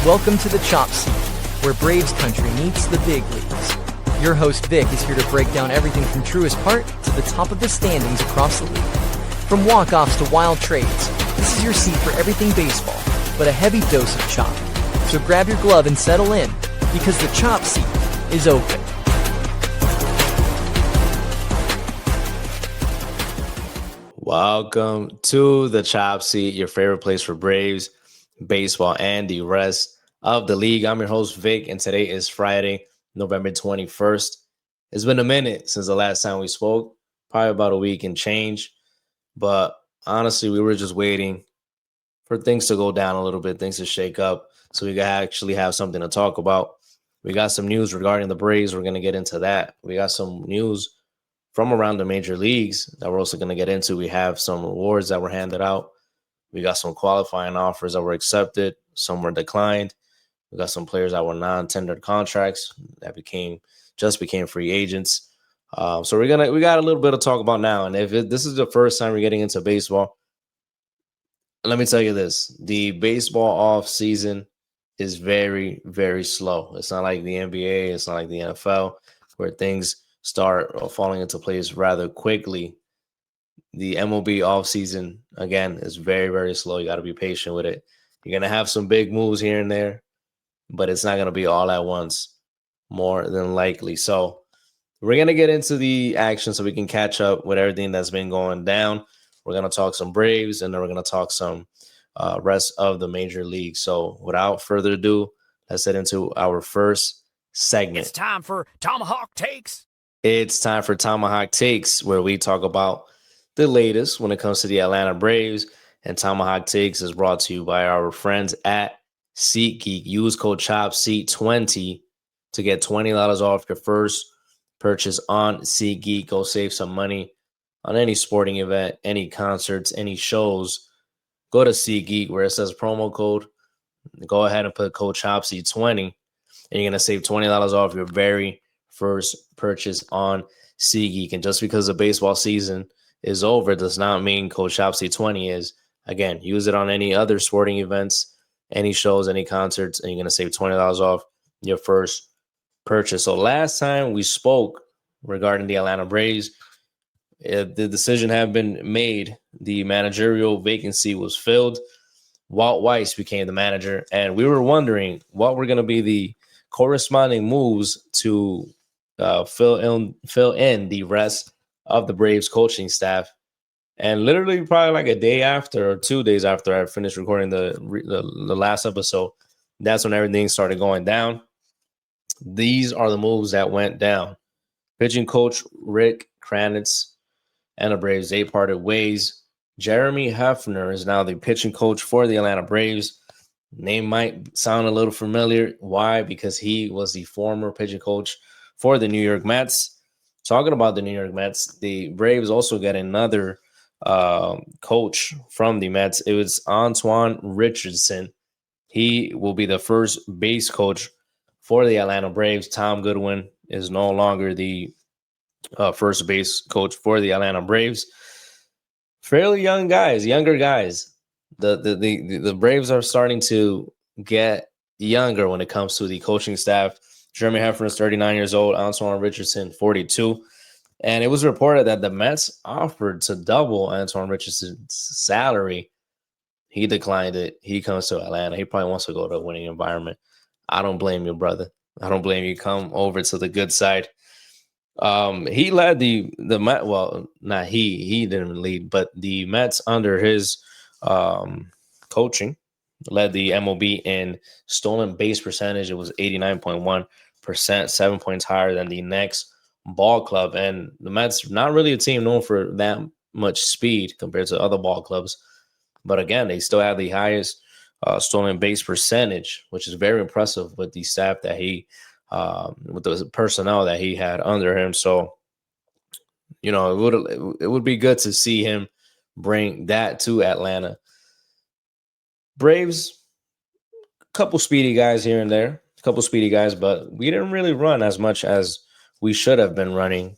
Welcome to the Chop Seat, where Braves country meets the big leagues. Your host Vic is here to break down everything from truest part to the top of the standings across the league. From walk-offs to wild trades, this is your seat for everything baseball, but a heavy dose of chop. So grab your glove and settle in, because the Chop Seat is open. Welcome to the Chop Seat, your favorite place for Braves, baseball, and the rest of the league. I'm your host, Vic, and today is Friday, November 21st. It's been a minute since the last time we spoke, probably about a week and change. But honestly, we were just waiting for things to go down a little bit, things to shake up, so we could actually have something to talk about. We got some news regarding the Braves. We're going to get into that. We got some news from around the major leagues that we're also going to get into. We have some awards that were handed out. We got some qualifying offers that were accepted. Some were declined. We got some players that were non-tendered contracts that became free agents. So we got a little bit to talk about now. And if this is the first time we're getting into baseball, let me tell you this: the baseball off season is very, very slow. It's not like the NBA. It's not like the NFL, where things start falling into place rather quickly. The MLB offseason, again, is very, very slow. You got to be patient with it. You're going to have some big moves here and there, but it's not going to be all at once, more than likely. So we're going to get into the action so we can catch up with everything that's been going down. We're going to talk some Braves, and then we're going to talk some rest of the major league. So without further ado, let's head into our first segment. It's time for Tomahawk Takes. It's time for Tomahawk Takes, where we talk about the latest when it comes to the Atlanta Braves. And Tomahawk Takes is brought to you by our friends at SeatGeek. Use code CHOPSEAT20 to get $20 off your first purchase on SeatGeek. Go save some money on any sporting event, any concerts, any shows. Go to SeatGeek where it says promo code. Go ahead and put code CHOPSEAT20, and you're going to save $20 off your very first purchase on SeatGeek. And just because the baseball season is over does not mean code CHOPSEAT20 is. Again, use it on any other sporting events, any shows, any concerts, and you're going to save $20 off your first purchase. So last time we spoke regarding the Atlanta Braves, the decision had been made. The managerial vacancy was filled. Walt Weiss became the manager, and we were wondering what were going to be the corresponding moves to fill in the rest of the Braves coaching staff. And literally probably like a day after or 2 days after I finished recording the last episode, that's when everything started going down. These are the moves that went down. Pitching coach Rick Kranitz and the Braves, they parted ways. Jeremy Hefner is now the pitching coach for the Atlanta Braves. Name might sound a little familiar. Why? Because he was the former pitching coach for the New York Mets. Talking about the New York Mets, the Braves also get another coach from the Mets. It was Antoine Richardson. He will be the first base coach for the Atlanta Braves. Tom Goodwin is no longer the first base coach for the Atlanta Braves. Fairly young guys, younger guys. The Braves are starting to get younger when it comes to the coaching staff. Jeremy Hefner is 39 years old. Antoine Richardson, 42. And it was reported that the Mets offered to double Antoine Richardson's salary. He declined it. He comes to Atlanta. He probably wants to go to a winning environment. I don't blame you, brother. I don't blame you. Come over to the good side. He led the Mets. Well, not he didn't lead, but the Mets under his coaching led the MLB in stolen base percentage. It was 89.1%, 7 points higher than the next ball club. And the Mets, not really a team known for that much speed compared to other ball clubs. But again, they still have the highest stolen base percentage, which is very impressive with the staff that he, with the personnel that he had under him. So, you know, it would be good to see him bring that to Atlanta. Braves, couple speedy guys here and there, but we didn't really run as much as we should have been running,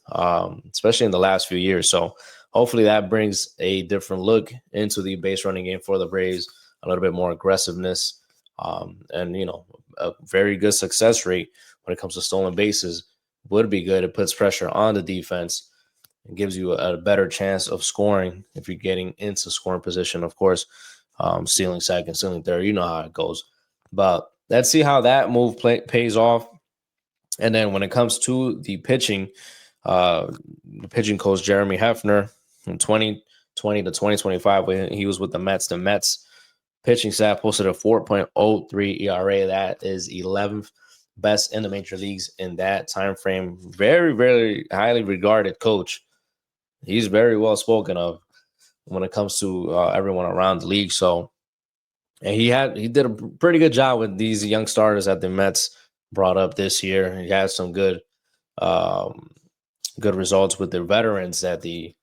especially in the last few years. So hopefully that brings a different look into the base running game for the Braves, a little bit more aggressiveness, And a very good success rate when it comes to stolen bases would be good. It puts pressure on the defense and gives you a better chance of scoring if you're getting into scoring position. Of course, stealing second, stealing third, you know how it goes. But let's see how that move pays off. And then when it comes to the pitching coach Jeremy Hefner from 2020 to 2025, when he was with the Mets pitching staff posted a 4.03 ERA. That is 11th best in the major leagues in that time frame. Very, very highly regarded coach. He's very well spoken of when it comes to everyone around the league. So, and he did a pretty good job with these young starters that the Mets brought up this year. He had some good results with the veterans that the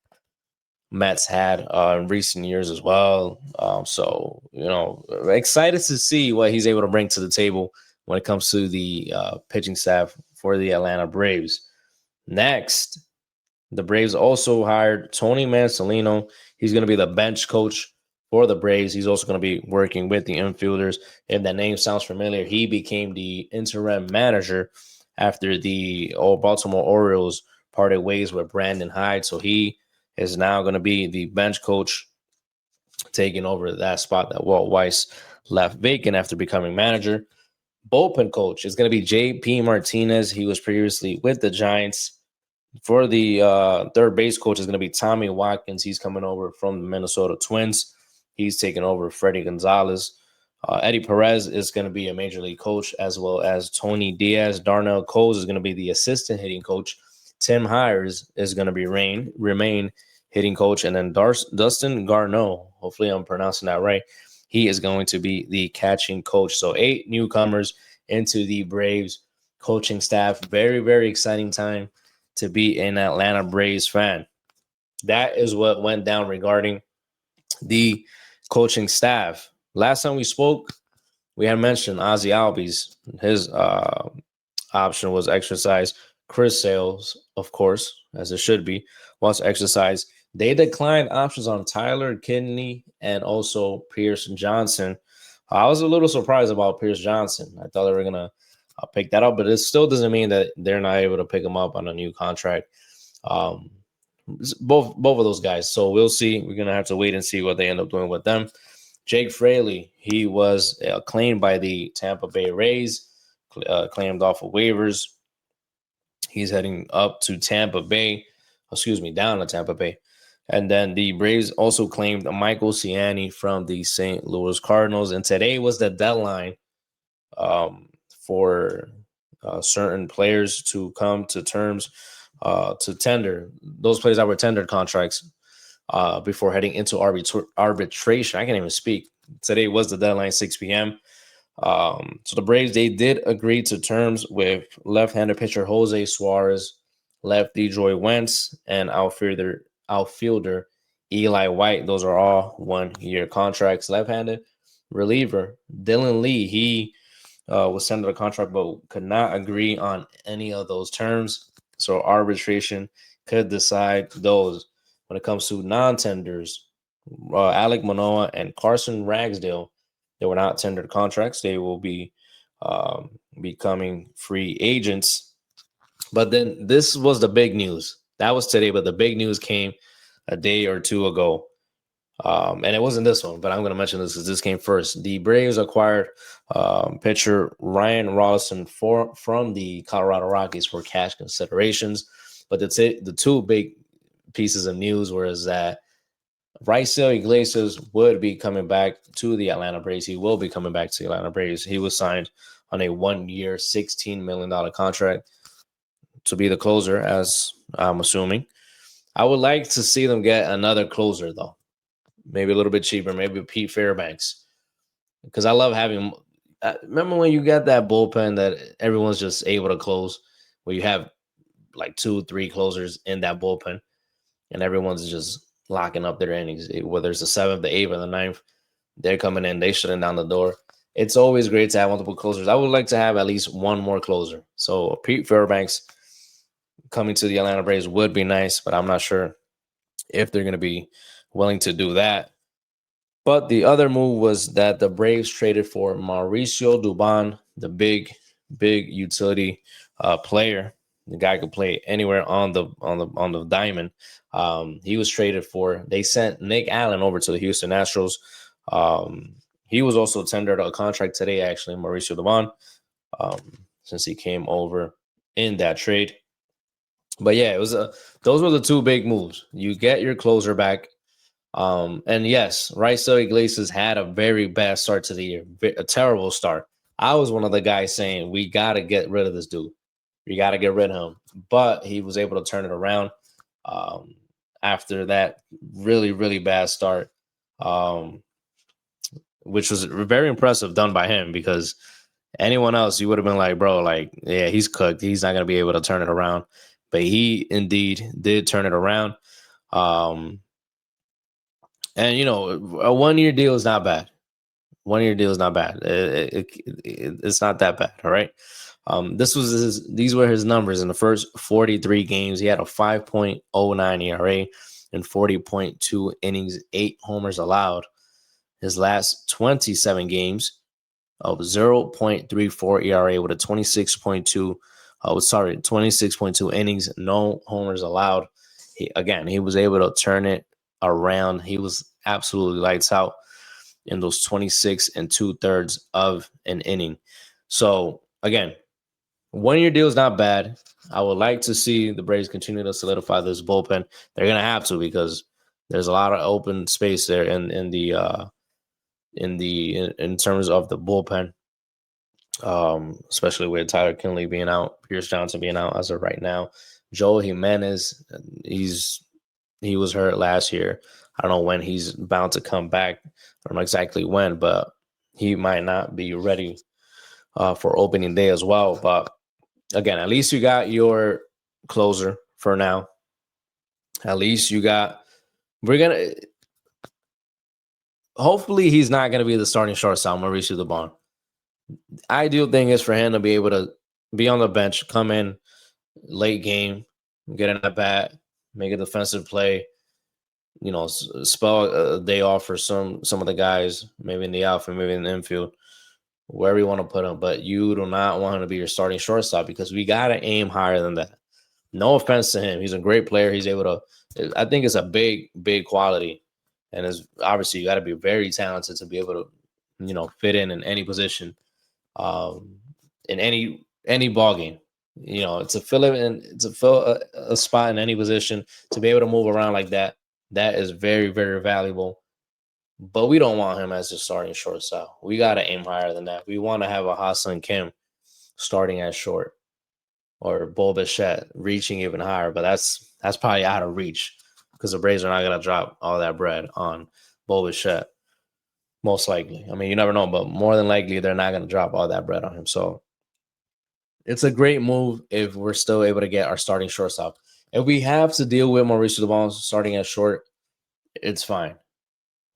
Mets had in recent years as well. So, excited to see what he's able to bring to the table when it comes to the pitching staff for the Atlanta Braves. Next, the Braves also hired Tony Mansolino. He's going to be the bench coach for the Braves. He's also going to be working with the infielders. If that name sounds familiar, he became the interim manager after the Baltimore Orioles parted ways with Brandon Hyde. So he is now going to be the bench coach, taking over that spot that Walt Weiss left vacant after becoming manager. Bullpen coach is going to be J.P. Martinez. He was previously with the Giants. For the third base coach is going to be Tommy Watkins. He's coming over from the Minnesota Twins. He's taking over Freddie Gonzalez. Eddie Perez is going to be a major league coach, as well as Tony Diaz. Darnell Coles is going to be the assistant hitting coach. Tim Hires is going to be remain hitting coach. And then Dustin Garneau, hopefully I'm pronouncing that right, he is going to be the catching coach. So 8 newcomers into the Braves coaching staff. Very, very exciting time to be an Atlanta Braves fan. That is what went down regarding the coaching staff. Last time we spoke, we had mentioned Ozzy Albies. His option was exercised. Chris Sales, of course, as it should be, wants to exercise. They declined options on Tyler Kidney and also Pierce Johnson. I was a little surprised about Pierce Johnson. I thought they were going to pick that up, but it still doesn't mean that they're not able to pick him up on a new contract. Both of those guys. So we'll see. We're going to have to wait and see what they end up doing with them. Jake Fraley, he was claimed by the Tampa Bay Rays, claimed off of waivers. He's heading up to Tampa Bay. Down to Tampa Bay. And then the Braves also claimed Michael Ciani from the St. Louis Cardinals. And today was the deadline for certain players to come to terms to tender. Those players that were tendered contracts before heading into arbitration. I can't even speak. Today was the deadline, 6 p.m. So the Braves, they did agree to terms with left-handed pitcher Jose Suarez, lefty Joy Wentz, and outfielder Eli White. Those are all 1-year contracts. Left-handed reliever Dylan Lee, he was tendered a contract but could not agree on any of those terms. So arbitration could decide those. When it comes to non-tenders, Alek Manoah and Carson Ragsdale, they were not tendered contracts. They will be becoming free agents. But then this was the big news. That was today, but the big news came a day or two ago. And it wasn't this one, but I'm going to mention this because this came first. The Braves acquired pitcher Ryan Rollison from the Colorado Rockies for cash considerations. But the two big pieces of news was that Raisel Iglesias would be coming back to the Atlanta Braves. He will be coming back to the Atlanta Braves. He was signed on a 1-year, $16 million contract to be the closer, as I'm assuming. I would like to see them get another closer, though. Maybe a little bit cheaper, maybe Pete Fairbanks. Because I love having remember when you got that bullpen that everyone's just able to close, where you have like 2-3 closers in that bullpen, and everyone's just locking up their innings, whether it's the 7th, the 8th, or the 9th. They're coming in, they shutting down the door. It's always great to have multiple closers. I would like to have at least one more closer. So Pete Fairbanks coming to the Atlanta Braves would be nice, but I'm not sure if they're going to be willing to do that. But the other move was that the Braves traded for Mauricio Dubon, the big utility player. The guy could play anywhere on the diamond. He was traded for. They sent Nick Allen over to the Houston Astros. He was also tendered a contract today, actually, Mauricio Dubon, since he came over in that trade. But yeah, those were the two big moves. You get your closer back. And yes, Raisel Iglesias had a very bad start to the year, a terrible start. I was one of the guys saying, we got to get rid of this dude. We got to get rid of him. But he was able to turn it around after that really, really bad start, which was very impressive done by him, because anyone else, you would have been like, bro, like, yeah, he's cooked. He's not going to be able to turn it around. But he indeed did turn it around. And, you know, a 1-year deal is not bad. 1-year deal is not bad. It's not that bad. All right. These were his numbers in the first 43 games. He had a 5.09 ERA in 40.2 innings, 8 homers allowed. His last 27 games of 0.34 ERA with a 26.2 innings, no homers allowed. He was able to turn it around. He was absolutely lights out in those 26 2/3 of an inning. So again, 1-year deal is not bad. I would like to see the Braves continue to solidify this bullpen. They're gonna have to, because there's a lot of open space there in terms of the bullpen, especially with Tyler Kinley being out, Pierce Johnson being out as of right now. Joel Jimenez, he was hurt last year. I don't know when he's bound to come back. I don't know exactly when, but he might not be ready for opening day as well. But again, at least you got your closer for now. At least hopefully he's not going to be the starting shortstop, Mauricio Dubon. Ideal thing is for him to be able to be on the bench, come in late game, get in at bat, make a defensive play, you know, spell a day off for some of the guys, maybe in the outfield, maybe in the infield, wherever you want to put him. But you do not want him to be your starting shortstop, because we got to aim higher than that. No offense to him. He's a great player. He's able to, I think it's a big quality. And it's obviously you got to be very talented to be able to, you know, fit in any position, in any ball game. You know, to fill a spot in any position, to be able to move around like that. That is very, very valuable. But we don't want him as a starting shortstop. We got to aim higher than that. We want to have a Ha-Seong Kim starting at short, or Bo Bichette reaching even higher. But that's probably out of reach, because the Braves are not going to drop all that bread on Bo Bichette, most likely. I mean, you never know, but more than likely they're not going to drop all that bread on him. So it's a great move if we're still able to get our starting shortstop. If we have to deal with Mauricio Dubon starting at short, it's fine.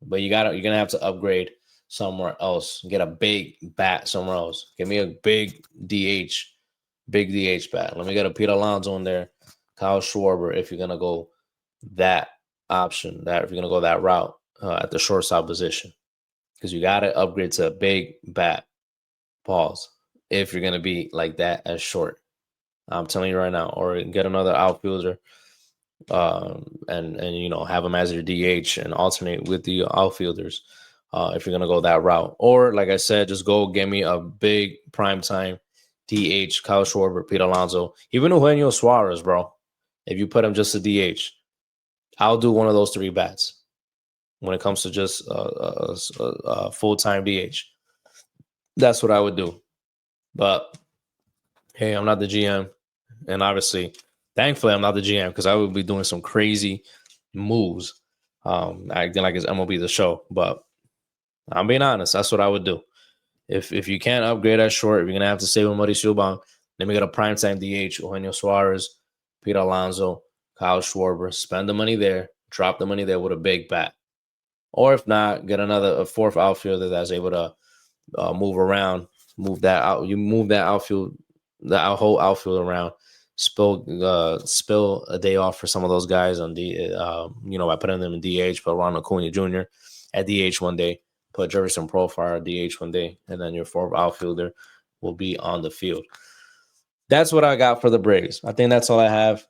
But you're gonna have to upgrade somewhere else. Get a big bat somewhere else. Give me a big DH bat. Let me get a Pete Alonso in there, Kyle Schwarber, if you're gonna go that option, if you're gonna go that route at the shortstop position, because you gotta upgrade to a big bat. Pause. If you're gonna be like that at short. I'm telling you right now, or get another outfielder, and you know, have him as your DH and alternate with the outfielders, if you're gonna go that route. Or like I said, just go get me a big primetime DH, Kyle Schwarber, Pete Alonso, even Eugenio Suarez, bro. If you put him just a DH, I'll do one of those 3 bats when it comes to just a full-time DH. That's what I would do. But hey, I'm not the GM. And obviously, thankfully, I'm not the GM, because I would be doing some crazy moves, acting like it's MLB The Show. But I'm being honest. That's what I would do. If you can't upgrade at short, if you're going to have to stay with Mauricio Dubon, then we got a primetime DH, Eugenio Suarez, Pete Alonso, Kyle Schwarber. Spend the money there. Drop the money there with a big bat. Or if not, get a 4th outfielder that's able to move around, move that out. You move that outfield, the whole outfield around. Spill a day off for some of those guys on by putting them in DH, but Ronald Acuna Jr. at DH one day, put Jefferson Profile at DH one day, and then your fourth outfielder will be on the field. That's what I got for the Braves. I think that's all I have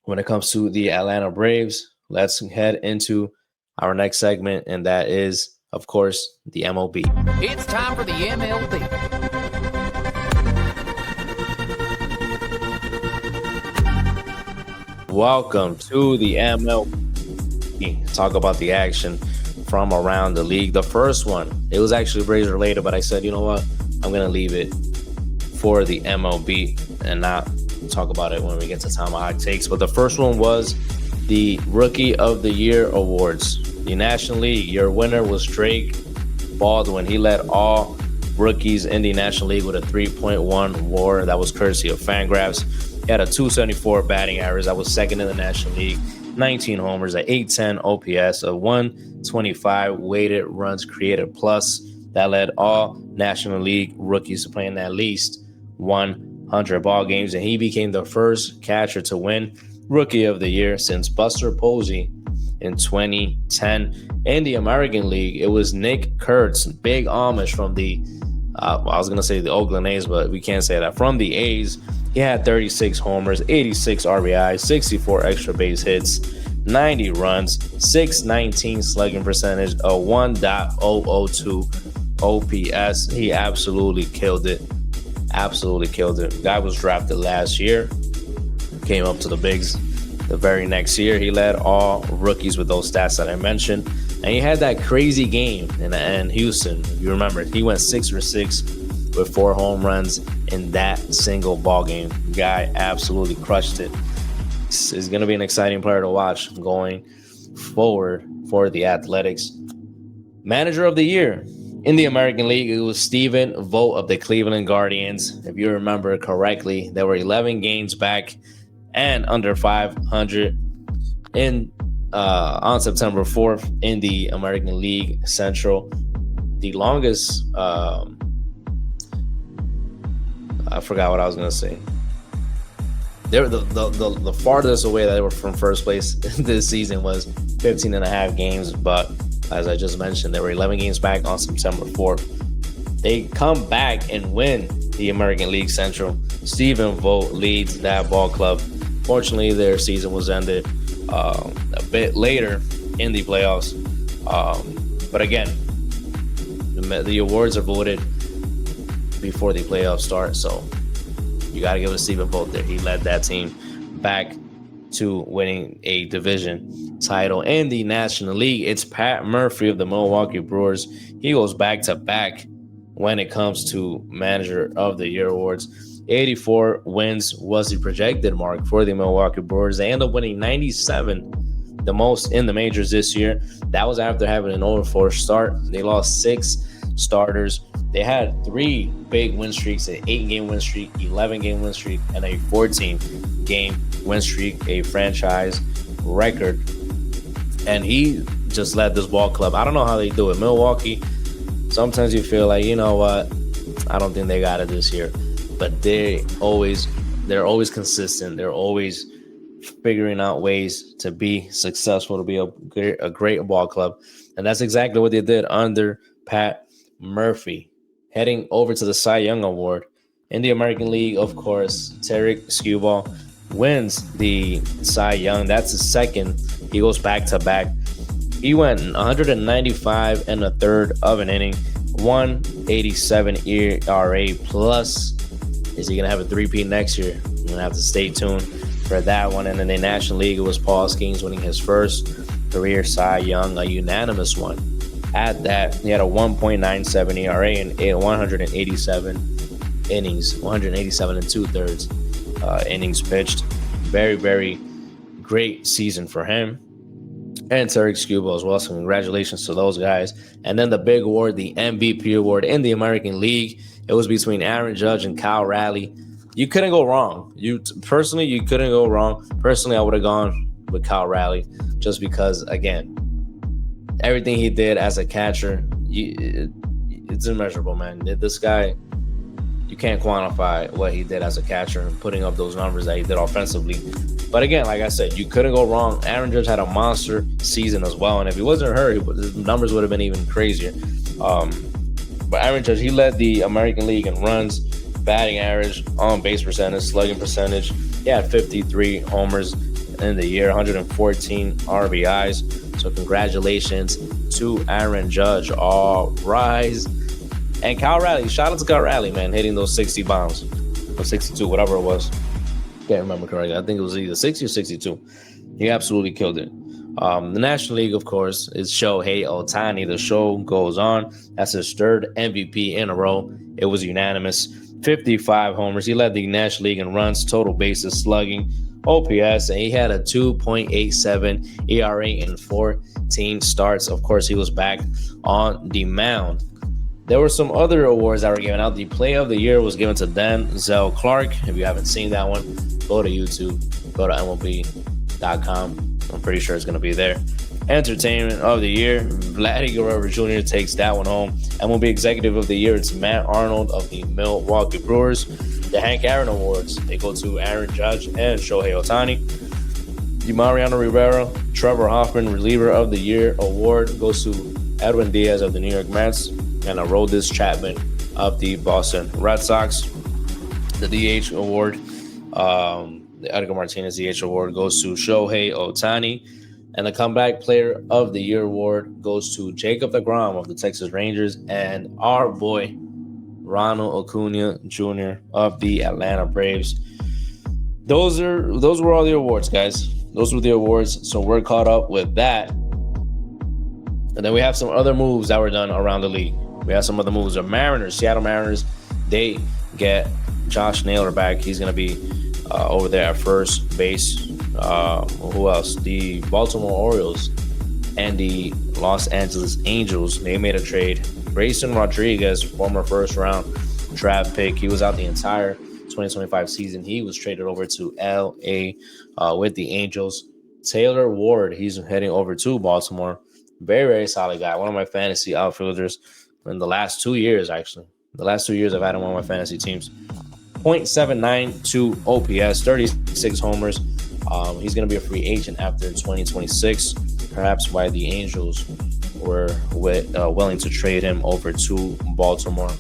when it comes to the Atlanta Braves. Let's head into our next segment, and that is, of course, the MLB. It's time for the MLB. Welcome to the MLB. Talk about the action from around the league. The first one, it was actually Braves related, but I said, you know what? I'm going to leave it for the MLB and not talk about it when we get to Tomahawk Takes. But the first one was the Rookie of the Year awards. The National League, your winner was Drake Baldwin. He led all rookies in the National League with a 3.1 WAR. That was courtesy of Fangraphs. He had a 274 batting average. That was second in the National League. 19 homers, a 810 OPS, a 125 weighted runs created plus. That led all National League rookies to playing at least 100 ball games, and he became the first catcher to win Rookie of the Year since Buster Posey in 2010. In the American League, it was Nick Kurtz, big Amish from the I was going to say the Oakland A's, but we can't say that. From the A's, he had 36 homers, 86 RBIs, 64 extra base hits, 90 runs, 619 slugging percentage, a 1.002 OPS. He absolutely killed it. Absolutely killed it. Guy was drafted last year, came up to the bigs the very next year. He led all rookies with those stats that I mentioned. And he had that crazy game in Houston. If you remember, he went 6 for 6 with 4 home runs in that single ball game. Guy absolutely crushed it. It's going to be an exciting player to watch going forward for the Athletics. Manager of the Year in the American League, it was Stephen Vogt of the Cleveland Guardians. If you remember correctly, there were 11 games back and under 500 on September 4th in the American League Central. The longest, I forgot what I was going to say. They were the farthest away that they were from first place this season was 15 and a half games. But as I just mentioned, there were 11 games back on September 4th. They come back and win the American League Central. Stephen Vogt leads that ball club. Fortunately, their season was ended a bit later in the playoffs. But again, the awards are voted before the playoffs start. So you got to give it to Stephen Vogt there. He led that team back to winning a division title in the National League. It's Pat Murphy of the Milwaukee Brewers. He goes back to back when it comes to Manager of the Year awards. 84 wins was the projected mark for the Milwaukee Brewers. They end up winning 97, the most in the majors this year. That was after having an 0-4 start. They lost 6 starters. They had 3 big win streaks, an 8-game win streak, 11-game win streak, and a 14-game win streak, a franchise record. And he just led this ball club. I don't know how they do it. Milwaukee, sometimes you feel like, you know what, I don't think they got it this year. But they're always consistent. They're always figuring out ways to be successful, to be a great ball club. And that's exactly what they did under Pat Murphy. Heading over to the Cy Young Award. In the American League, of course, Tarik Skubal wins the Cy Young. That's his second. He goes back-to-back. He went 195 and a third of an inning, 187 ERA plus. Is he going to have a three-peat next year? We're going to have to stay tuned for that one. And in the National League, it was Paul Skeens winning his first career Cy Young, a unanimous one. At that, he had a 1.97 ERA and 187 innings, 187 and 2/3 innings pitched. Very, very great season for him. And Tarik Skubal as well. So congratulations to those guys. And then the big award, the MVP award in the American League. It was between Aaron Judge and Kyle Raleigh. You couldn't go wrong. You couldn't go wrong. Personally, I would have gone with Kyle Raleigh just because, again, everything he did as a catcher, it's immeasurable, man. This guy, you can't quantify what he did as a catcher and putting up those numbers that he did offensively. But again, like I said, you couldn't go wrong. Aaron Judge had a monster season as well. And if he wasn't hurt, his numbers would have been even crazier. But Aaron Judge, he led the American League in runs, batting average, on base percentage, slugging percentage. He had 53 homers in the year, 114 RBIs. So congratulations to Aaron Judge. All rise. And Kyle Raleigh, shout out to Kyle Raleigh, man, hitting those 60 bombs. Or 62, whatever it was. Can't remember correctly. I think it was either 60 or 62. He absolutely killed it. The National League, of course, is Shohei Ohtani. The show goes on. That's his third MVP in a row. It was unanimous. 55 homers. He led the National League in runs, total bases, slugging, OPS, and he had a 2.87 ERA in 14 starts. Of course, he was back on the mound. There were some other awards that were given out. The Play of the Year was given to Denzel Clark. If you haven't seen that one, go to YouTube, go to MLB.com. I'm pretty sure it's going to be there. Entertainment of the Year, Vladdy Guerrero Jr. takes that one home. MLB Executive of the Year, it's Matt Arnold of the Milwaukee Brewers. The Hank Aaron Awards, they go to Aaron Judge and Shohei Ohtani. The Mariano Rivera, Trevor Hoffman Reliever of the Year Award goes to Edwin Diaz of the New York Mets and Aroldis Chapman of the Boston Red Sox. The DH Award, the Edgar Martinez DH Award goes to Shohei Ohtani. And the Comeback Player of the Year Award goes to Jacob deGrom of the Texas Rangers and our boy, Ronald Acuna Jr. of the Atlanta Braves. Those were all the awards, guys. Those were the awards. So we're caught up with that. And then we have some other moves that were done around the league. We have some other moves. The Mariners, Seattle Mariners, they get Josh Naylor back. He's going to be over there at first base. Who else? The Baltimore Orioles and the Los Angeles Angels, they made a trade. Grayson Rodriguez, former first-round draft pick, he was out the entire 2025 season. He was traded over to L.A. With the Angels. Taylor Ward, he's heading over to Baltimore. Very, very solid guy. One of my fantasy outfielders in the last 2 years, actually. The last 2 years I've had him on my fantasy teams. .792 OPS, 36 homers. He's going to be a free agent after 2026. Perhaps why the Angels were willing to trade him over to Baltimore.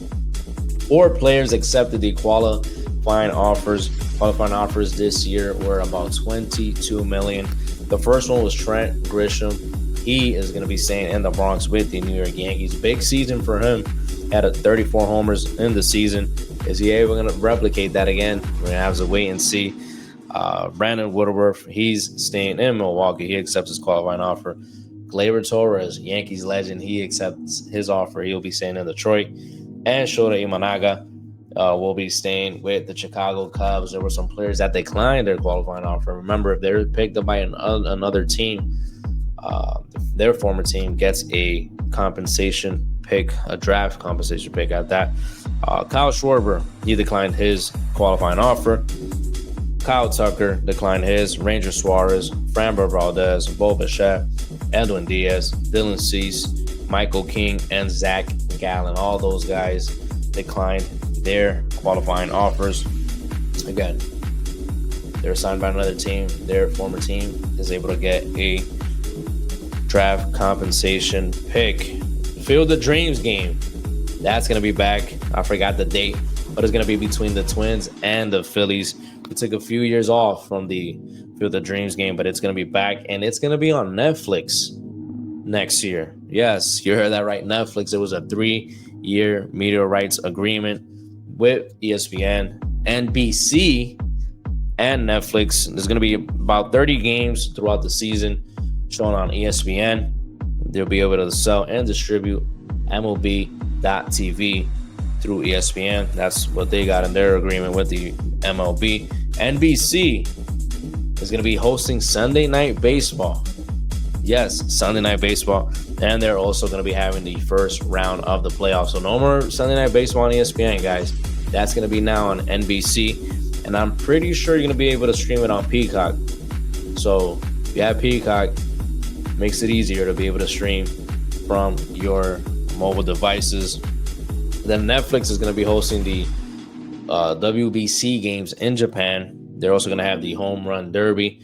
4 players accepted the qualifying offers. Qualifying offers this year were about $22 million. The first one was Trent Grisham. He is going to be staying in the Bronx with the New York Yankees. Big season for him. Had 34 homers in the season. Is he able to replicate that again? We're going to have to wait and see. Brandon Woodruff, he's staying in Milwaukee. He accepts his qualifying offer. Gleyber Torres, Yankees legend, he accepts his offer. He'll be staying in Detroit. And Shota Imanaga will be staying with the Chicago Cubs. There were some players that declined their qualifying offer. Remember, if they're picked up by another team, their former team gets a compensation pick, a draft compensation pick at that. Kyle Schwarber, he declined his qualifying offer. Kyle Tucker declined his. Ranger Suarez, Framber Valdez, Bo Bichette, Edwin Diaz, Dylan Cease, Michael King, and Zach Gallen. All those guys declined their qualifying offers. Again, they're signed by another team. Their former team is able to get a draft compensation pick. Field of Dreams game. That's going to be back. I forgot the date, but it's going to be between the Twins and the Phillies. We took a few years off from the Field of Dreams game, but it's going to be back, and it's going to be on Netflix next year. Yes, you heard that right. Netflix. It was a 3-year media rights agreement with ESPN, NBC, and Netflix. There's going to be about 30 games throughout the season shown on ESPN. They'll be able to sell and distribute MLB.TV through ESPN. That's what they got in their agreement with the MLB. NBC is going to be hosting Sunday Night Baseball. Yes, Sunday Night Baseball. And they're also going to be having the first round of the playoffs. So no more Sunday Night Baseball on ESPN, guys. That's going to be now on NBC. And I'm pretty sure you're going to be able to stream it on Peacock. So if you have Peacock, makes it easier to be able to stream from your mobile devices. Then Netflix is going to be hosting the WBC games in Japan. They're also going to have the home run derby,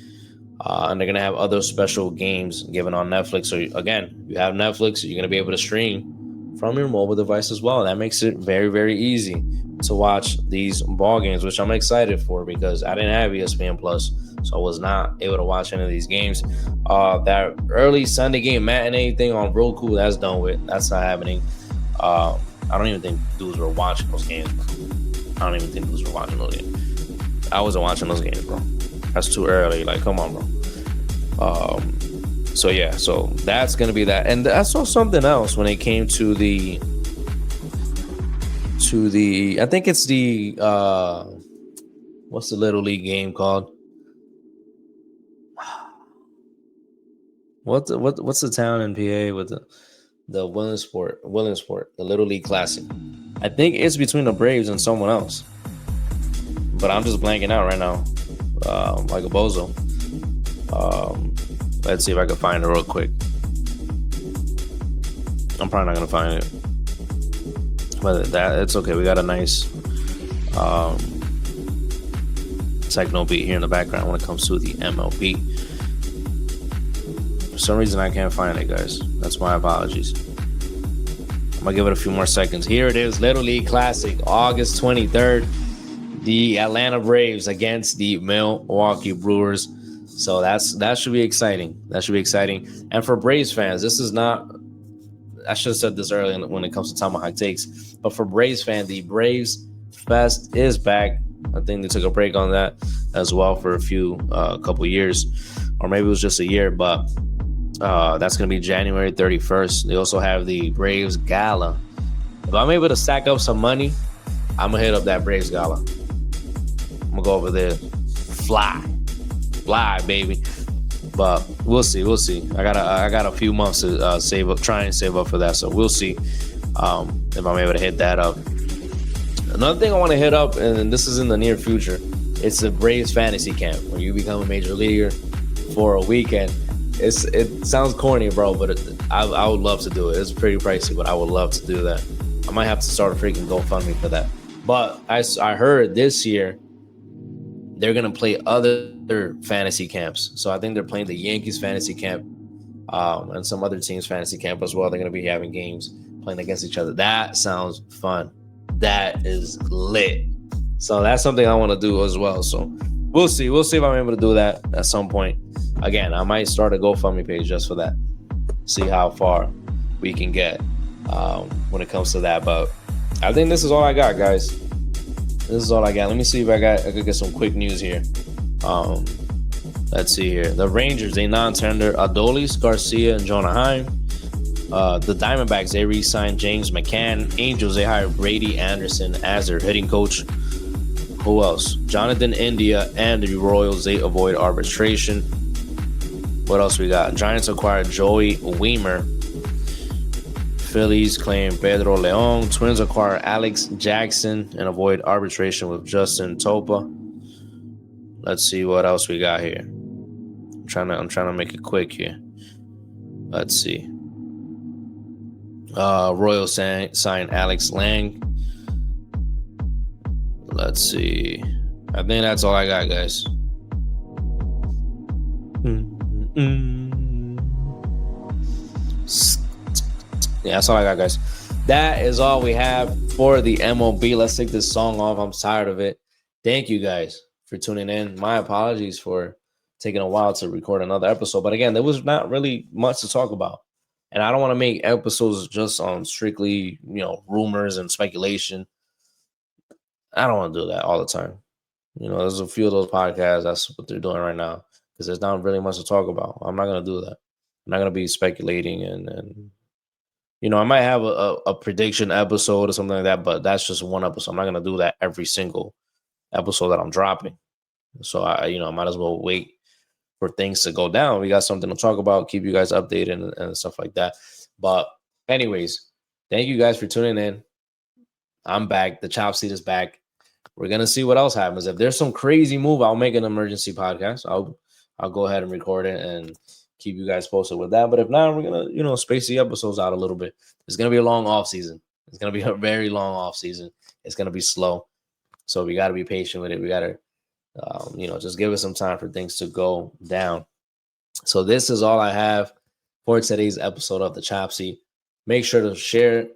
and they're going to have other special games given on Netflix. So again, you have Netflix, you're going to be able to stream from your mobile device as well. That makes it very, very easy to watch these ball games, which I'm excited for because I didn't have ESPN Plus, so I was not able to watch any of these games. That early Sunday game matinee thing on Roku, that's done with. That's not happening. I don't even think dudes were watching those games, bro. I wasn't watching those games, bro. That's too early. Like, come on, bro. So yeah, so that's gonna be that. And I saw something else when it came to the I think it's the what's the little league game called? What's the town in PA with the Williamsport, the Little League Classic? I think it's between the Braves and someone else, but I'm just blanking out right now, like a bozo. Let's see if I can find it real quick. I'm probably not gonna find it, but it's okay. We got a nice techno beat here in the background when it comes to the MLB. For some reason, I can't find it, guys. That's my apologies. I'm gonna give it a few more seconds. Here it is, Little League Classic, August 23rd. The Atlanta Braves against the Milwaukee Brewers. So that should be exciting. That should be exciting. And for Braves fans, this is not. I should have said this earlier when it comes to Tomahawk Takes. But for Braves fans, the Braves Fest is back. I think they took a break on that as well for a couple years, or maybe it was just a year. But that's going to be January 31st. They also have the Braves Gala. If I'm able to stack up some money, I'm going to hit up that Braves Gala. I'm going to go over there. Fly, baby. But we'll see. I got a few months to save up, try and save up for that. So we'll see if I'm able to hit that up. Another thing I want to hit up, and this is in the near future, it's the Braves Fantasy Camp, where you become a major leaguer for a weekend. It sounds corny, bro, but I would love to do it. It's pretty pricey, but I would love to do that. I might have to start a freaking GoFundMe for that. But I heard this year they're going to play other fantasy camps. So I think they're playing the Yankees fantasy camp and some other teams fantasy camp as well. They're going to be having games playing against each other. That sounds fun. That is lit. So that's something I want to do as well. So we'll see. We'll see if I'm able to do that at some point. Again, I might start a GoFundMe page just for that. See how far we can get when it comes to that. But I think this is all I got, guys. This is all I got. Let me see if I could get some quick news here. Let's see here. The Rangers, they non-tender Adolis, Garcia, and Jonah Heim. The Diamondbacks, they re-signed James McCann. Angels, they hired Brady Anderson as their hitting coach. Who else? Jonathan India and the Royals, they avoid arbitration. What else we got? Giants acquired Joey Weimer. Phillies claim Pedro Leon. Twins acquire Alex Jackson and avoid arbitration with Justin Topa. Let's see what else we got here. I'm trying to make it quick here. Let's see. Royals signed Alex Lang. Let's see. I think that's all I got, guys. Yeah, that's all I got, guys. That is all we have for the MLB. Let's take this song off. I'm tired of it. Thank you guys for tuning in. My apologies for taking a while to record another episode. But again, there was not really much to talk about. And I don't want to make episodes just on strictly, rumors and speculation. I don't want to do that all the time. There's a few of those podcasts. That's what they're doing right now because there's not really much to talk about. I'm not going to do that. I'm not going to be speculating and I might have a prediction episode or something like that, but that's just one episode. I'm not going to do that every single episode that I'm dropping. So I might as well wait for things to go down. We got something to talk about, keep you guys updated and stuff like that. But anyways, thank you guys for tuning in. I'm back. The Chop Seat is back. We're going to see what else happens. If there's some crazy move, I'll make an emergency podcast. I'll go ahead and record it and keep you guys posted with that. But if not, we're going to, space the episodes out a little bit. It's going to be a long off season. It's going to be a very long off season. It's going to be slow. So we got to be patient with it. We got to Just give it some time for things to go down. So this is all I have for today's episode of the Chop Seat. Make sure to share,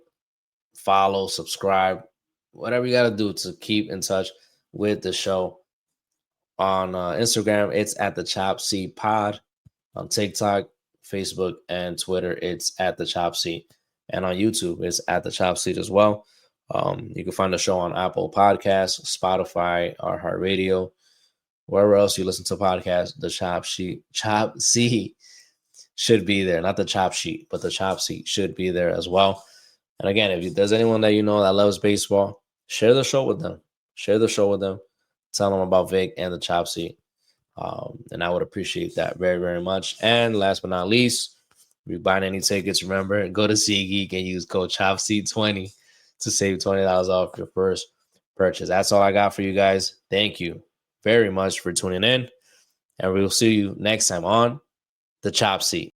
follow, subscribe, whatever you got to do to keep in touch with the show. On Instagram, it's at the Chop Seat Pod. On TikTok, Facebook, and Twitter, it's at the Chop Seat. And on YouTube, it's at the Chop Seat as well. You can find the show on Apple Podcasts, Spotify, iHeartRadio, wherever else you listen to podcasts. The Chop Seat should be there. Not the Chop Sheet, but the Chop Seat should be there as well. And again, if there's anyone that you know that loves baseball, share the show with them. Tell them about Vic and the Chop Seat. And I would appreciate that very, very much. And last but not least, if you're buying any tickets, remember, go to SeatGeek and use code CHOPSEAT20 to save $20 off your first purchase. That's all I got for you guys. Thank you very much for tuning in. And we will see you next time on the Chop Seat.